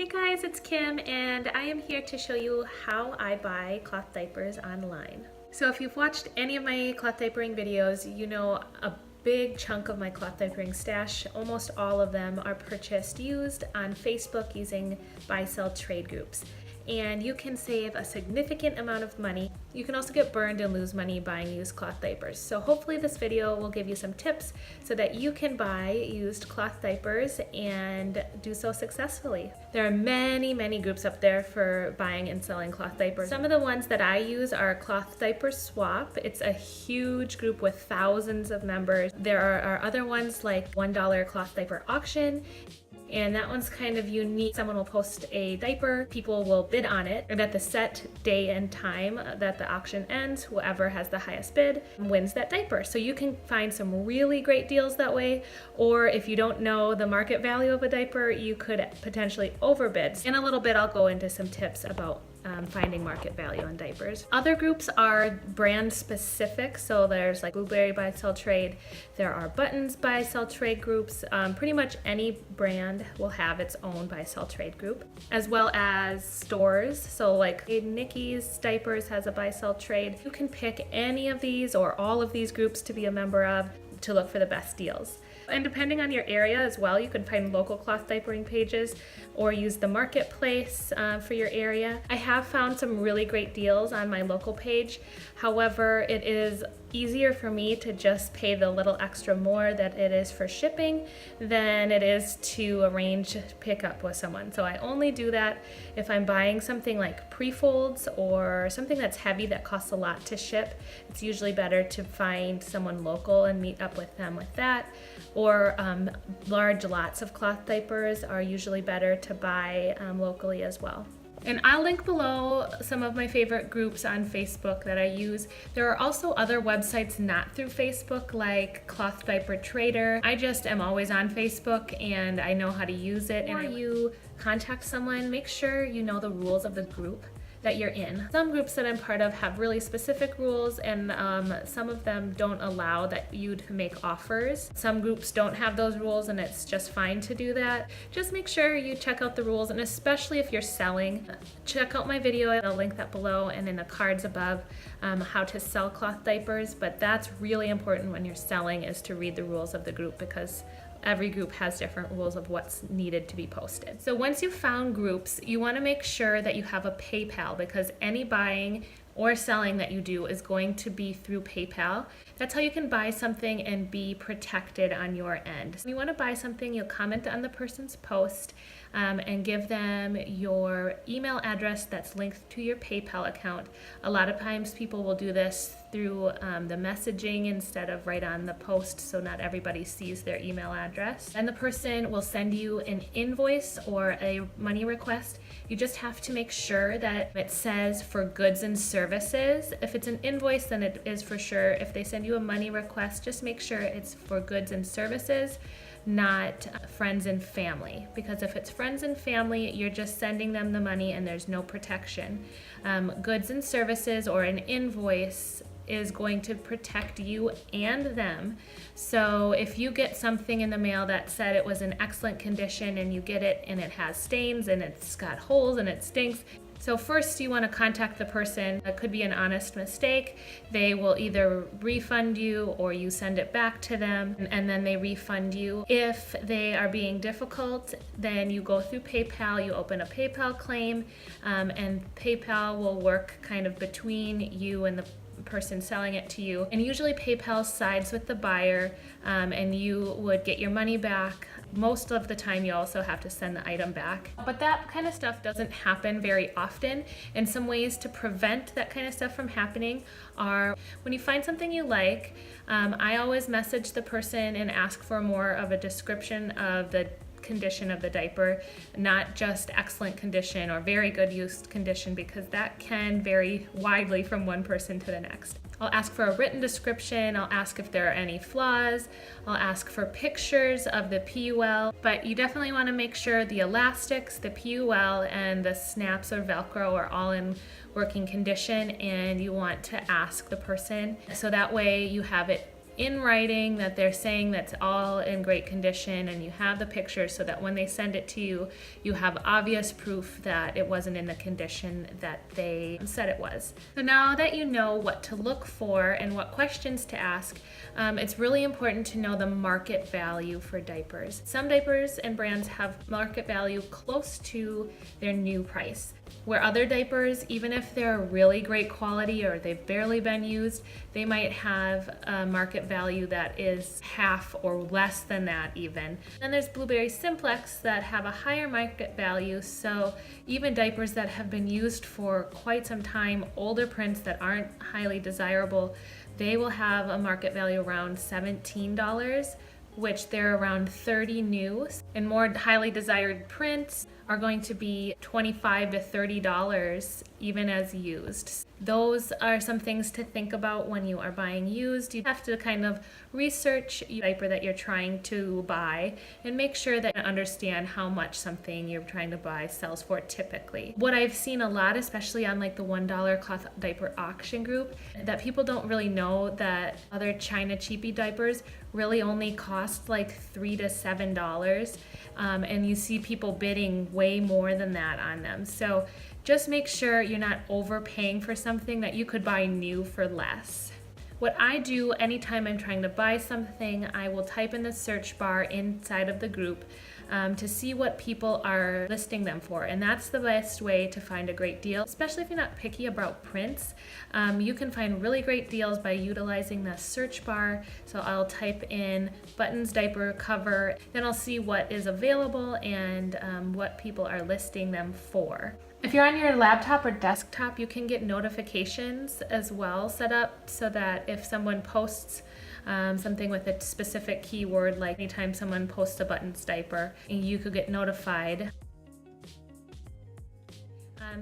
Hey guys, it's Kim and I am here to show you how I buy cloth diapers online. So if you've watched any of my cloth diapering videos, you know a big chunk of my cloth diapering stash, almost all of them are purchased used on Facebook using buy-sell trade groups. And you can save a significant amount of money. You can also get burned and lose money buying used cloth diapers. So hopefully this video will give you some tips so that you can buy used cloth diapers and do so successfully. There are many groups up there for buying and selling cloth diapers. Some of the ones that I use are Cloth Diaper Swap. It's a huge group with thousands of members. There are other ones like $1 Cloth Diaper Auction. And that one's kind of unique. Someone will post a diaper, people will bid on it, and at the set day and time that the auction ends, whoever has the highest bid wins that diaper. So you can find some really great deals that way, or if you don't know the market value of a diaper, you could potentially overbid. In a little bit, I'll go into some tips about finding market value on diapers. Other groups are brand specific, so there's like Blueberry Buy Sell Trade, there are Buttons Buy Sell Trade groups. Pretty much any brand will have its own buy sell trade group, as well as stores. So like Nikki's Diapers has a buy sell trade. You can pick any of these or all of these groups to be a member of to look for the best deals. And depending on your area as well, you can find local cloth diapering pages or use the marketplace for your area. I have found some really great deals on my local page. However, it is easier for me to just pay the little extra more that it is for shipping than it is to arrange pickup with someone. So I only do that if I'm buying something like pre-folds or something that's heavy that costs a lot to ship. It's usually better to find someone local and meet up with them with that. Or large lots of cloth diapers are usually better to buy locally as well. And I'll link below some of my favorite groups on Facebook that I use. There are also other websites not through Facebook like Cloth Diaper Trader. I just am always on Facebook and I know how to use it. Before you contact someone, make sure you know the rules of the group that you're in. Some groups that I'm part of have really specific rules, and some of them don't allow that you'd make offers. Some groups don't have those rules and it's just fine to do that. Just make sure you check out the rules, and especially if you're selling, check out my video. I'll link that below and in the cards above, how to sell cloth diapers. But that's really important when you're selling, is to read the rules of the group, because every group has different rules of what's needed to be posted. So once you've found groups, you want to make sure that you have a PayPal, because any buying or selling that you do is going to be through PayPal. That's how you can buy something and be protected on your end. If you want to buy something, you'll comment on the person's post and give them your email address that's linked to your PayPal account. A lot of times people will do this through the messaging instead of right on the post, so not everybody sees their email address. And the person will send you an invoice or a money request. You just have to make sure that it says for goods and services. If it's an invoice, then it is for sure. If they send you a money request, just make sure it's for goods and services, not friends and family, because if it's friends and family, you're just sending them the money and there's no protection. Goods and services or an invoice is going to protect you and them. So if you get something in the mail that said it was in excellent condition and you get it and it has stains and it's got holes and it stinks, so first you want to contact the person. It could be an honest mistake. They will either refund you or you send it back to them and then they refund you. If they are being difficult, then you go through PayPal, you open a PayPal claim, and PayPal will work kind of between you and the person selling it to you. And usually PayPal sides with the buyer, and you would get your money back. Most of the time you also have to send the item back. But that kind of stuff doesn't happen very often. And some ways to prevent that kind of stuff from happening are when you find something you like, I always message the person and ask for more of a description of the condition of the diaper, not just excellent condition or very good used condition, because that can vary widely from one person to the next. I'll ask for a written description, I'll ask if there are any flaws, I'll ask for pictures of the PUL, but you definitely want to make sure the elastics, the PUL, and the snaps or Velcro are all in working condition, and you want to ask the person so that way you have it in writing that they're saying that's all in great condition, and you have the pictures so that when they send it to you, you have obvious proof that it wasn't in the condition that they said it was. So now that you know what to look for and what questions to ask, it's really important to know the market value for diapers. Some diapers and brands have market value close to their new price, where other diapers, even if they're really great quality or they've barely been used, they might have a market value that is half or less than that even. Then there's Blueberry Simplex that have a higher market value, so even diapers that have been used for quite some time, older prints that aren't highly desirable, they will have a market value around $17, which they're around 30 new, and more highly desired prints are going to be $25 to $30 even as used. Those are some things to think about when you are buying used. You have to kind of research the diaper that you're trying to buy and make sure that you understand how much something you're trying to buy sells for typically. What I've seen a lot, especially on like the $1 cloth diaper auction group, that people don't really know that other China cheapy diapers really only cost like $3 to $7, and you see people bidding way more than that on them. So just make sure you're not overpaying for something that you could buy new for less. What I do anytime I'm trying to buy something, I will type in the search bar inside of the group to see what people are listing them for. And that's the best way to find a great deal, especially if you're not picky about prints. You can find really great deals by utilizing the search bar. So I'll type in buttons diaper cover, then I'll see what is available and what people are listing them for. If you're on your laptop or desktop, you can get notifications as well set up so that if someone posts something with a specific keyword, like anytime someone posts a buttons diaper, you could get notified.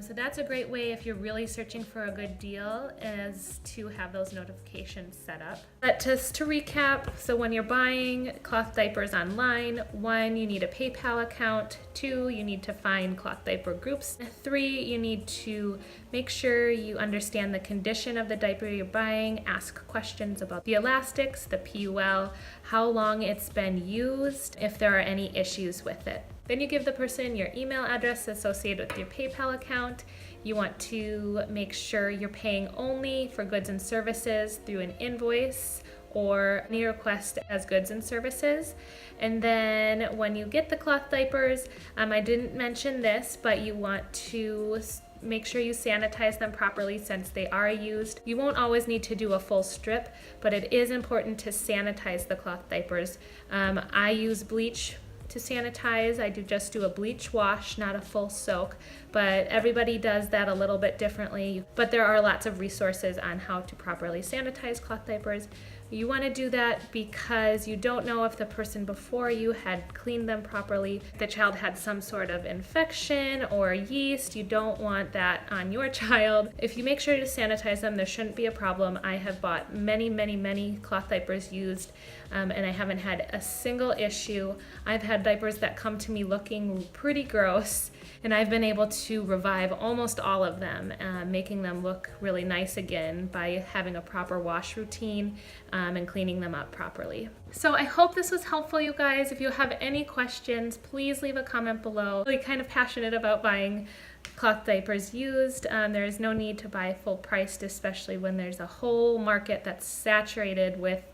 So that's a great way if you're really searching for a good deal, is to have those notifications set up. But just to recap, so when you're buying cloth diapers online, 1, you need a PayPal account. 2, you need to find cloth diaper groups. 3, you need to make sure you understand the condition of the diaper you're buying, ask questions about the elastics, the PUL, how long it's been used, if there are any issues with it. Then you give the person your email address associated with your PayPal account. You want to make sure you're paying only for goods and services through an invoice or any request as goods and services. And then when you get the cloth diapers, I didn't mention this, but you want to make sure you sanitize them properly since they are used. You won't always need to do a full strip, but it is important to sanitize the cloth diapers. I use bleach to sanitize. I just do a bleach wash, not a full soak, but everybody does that a little bit differently. But there are lots of resources on how to properly sanitize cloth diapers. You want to do that because you don't know if the person before you had cleaned them properly. If the child had some sort of infection or yeast, you don't want that on your child. If you make sure to sanitize them, there shouldn't be a problem. I have bought many cloth diapers used, and I haven't had a single issue. I've had diapers that come to me looking pretty gross, and I've been able to revive almost all of them, making them look really nice again by having a proper wash routine and cleaning them up properly. So I hope this was helpful, you guys. If you have any questions, please leave a comment below. I'm really kind of passionate about buying cloth diapers used. There is no need to buy full priced, especially when there's a whole market that's saturated with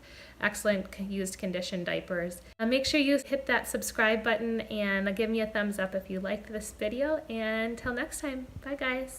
excellent used condition diapers. Make sure you hit that subscribe button and give me a thumbs up if you liked this video. And until next time, bye guys.